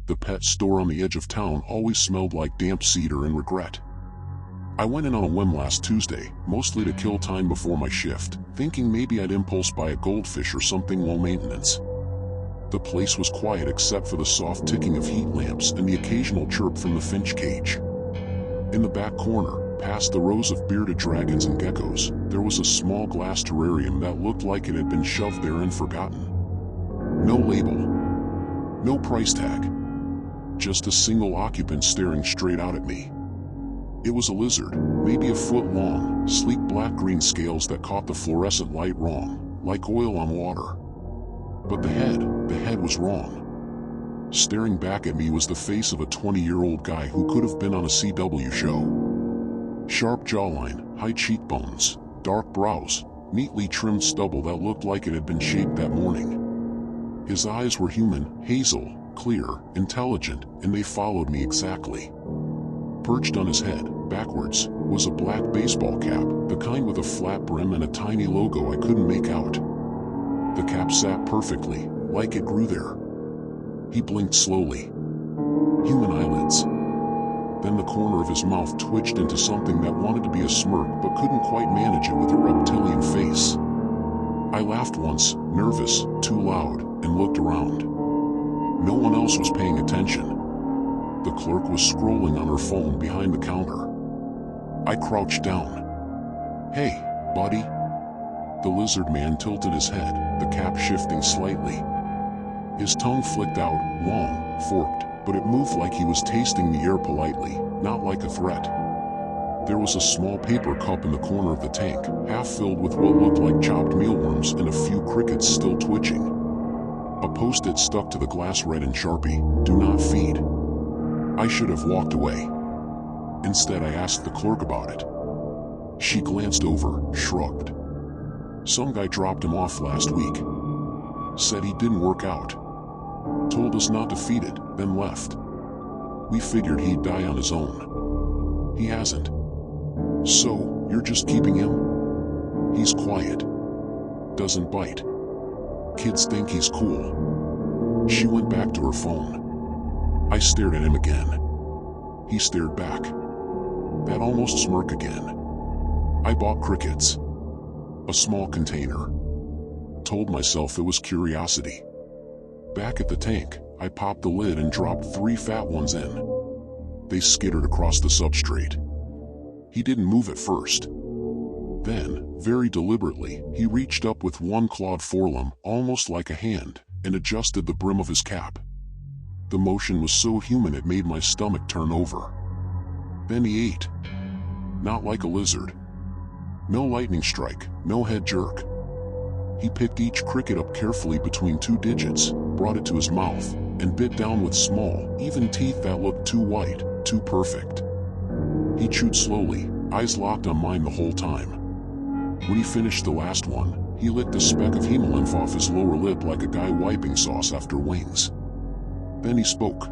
The pet store on the edge of town always smelled like damp cedar and regret. I went in on a whim last Tuesday, mostly to kill time before my shift, thinking maybe I'd impulse buy a goldfish or something low maintenance. The place was quiet except for the soft ticking of heat lamps and the occasional chirp from the finch cage. In the back corner, past the rows of bearded dragons and geckos, there was a small glass terrarium that looked like it had been shoved there and forgotten. No label. No price tag. Just a single occupant staring straight out at me. It was a lizard, maybe a foot long, sleek black-green scales that caught the fluorescent light wrong, like oil on water. But the head was wrong. Staring back at me was the face of a 20-year-old guy who could have been on a CW show. Sharp jawline, high cheekbones, dark brows, neatly trimmed stubble that looked like it had been shaved that morning. His eyes were human, hazel, clear, intelligent, and they followed me exactly. Perched on his head, backwards, was a black baseball cap, the kind with a flat brim and a tiny logo I couldn't make out. The cap sat perfectly, like it grew there. He blinked slowly. Human eyelids. Then the corner of his mouth twitched into something that wanted to be a smirk but couldn't quite manage it with a reptilian face. I laughed once, nervous, too loud, and looked around. No one else was paying attention. The clerk was scrolling on her phone behind the counter. I crouched down. "Hey, buddy." The lizard man tilted his head, the cap shifting slightly. His tongue flicked out, long, forked, but it moved like he was tasting the air politely, not like a threat. There was a small paper cup in the corner of the tank, half filled with what looked like chopped mealworms and a few crickets still twitching. A post-it stuck to the glass read in Sharpie, "Do not feed." I should have walked away. Instead, I asked the clerk about it. She glanced over, shrugged. "Some guy dropped him off last week. Said he didn't work out. Told us not to feed it, then left. We figured he'd die on his own. He hasn't. So, you're just keeping him? He's quiet. Doesn't bite. Kids think he's cool." She went back to her phone. I stared at him again. He stared back. That almost smirk again. I bought crickets. A small container. Told myself it was curiosity. Back at the tank, I popped the lid and dropped 3 fat ones in. They skittered across the substrate. He didn't move at first. Then, very deliberately, he reached up with one clawed forelimb, almost like a hand, and adjusted the brim of his cap. The motion was so human it made my stomach turn over. Then he ate. Not like a lizard. No lightning strike, no head jerk. He picked each cricket up carefully between 2 digits, brought it to his mouth, and bit down with small, even teeth that looked too white, too perfect. He chewed slowly, eyes locked on mine the whole time. When he finished the last one, he licked a speck of hemolymph off his lower lip like a guy wiping sauce after wings. Then he spoke.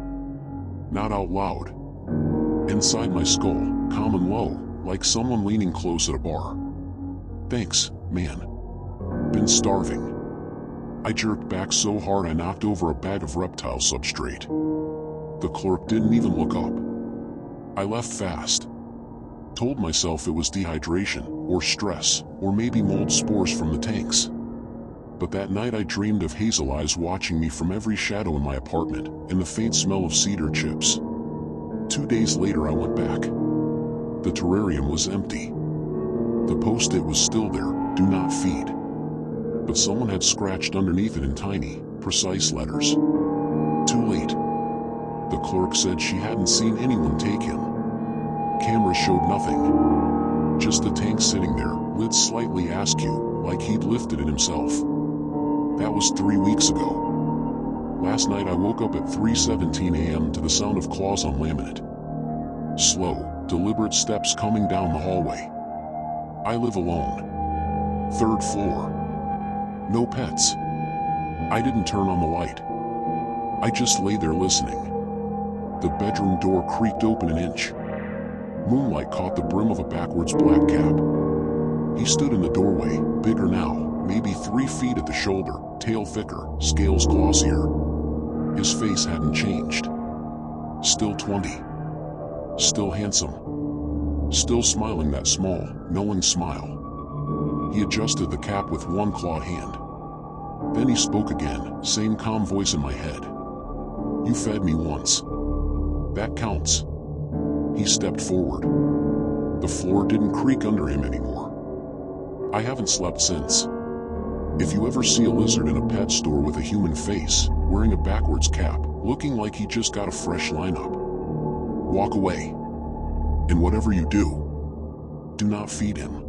Not out loud. Inside my skull, calm and low, like someone leaning close at a bar. "Thanks, man. Been starving." I jerked back so hard I knocked over a bag of reptile substrate. The clerk didn't even look up. I left fast. Told myself it was dehydration, or stress, or maybe mold spores from the tanks. But that night I dreamed of Hazel eyes watching me from every shadow in my apartment, and the faint smell of cedar chips. 2 days later I went back. The terrarium was empty. The post-it was still there, "Do not feed." But someone had scratched underneath it in tiny, precise letters. Too late. The clerk said she hadn't seen anyone take him. Cameras showed nothing. Just the tank sitting there, lid slightly askew, like he'd lifted it himself. That was 3 weeks ago. Last night I woke up at 3:17 a.m. to the sound of claws on laminate. Slow, deliberate steps coming down the hallway. I live alone. 3rd floor. No pets. I didn't turn on the light. I just lay there listening. The bedroom door creaked open an inch. Moonlight caught the brim of a backwards black cap. He stood in the doorway, bigger now, maybe 3 feet at the shoulder, tail thicker, scales glossier. His face hadn't changed. Still 20. Still handsome. Still smiling that small, knowing smile. He adjusted the cap with one clawed hand. Then he spoke again, same calm voice in my head. You fed me once. That counts. He stepped forward. The floor didn't creak under him anymore. I haven't slept since. If you ever see a lizard in a pet store with a human face, wearing a backwards cap, looking like he just got a fresh lineup, walk away. And whatever you do, do not feed him.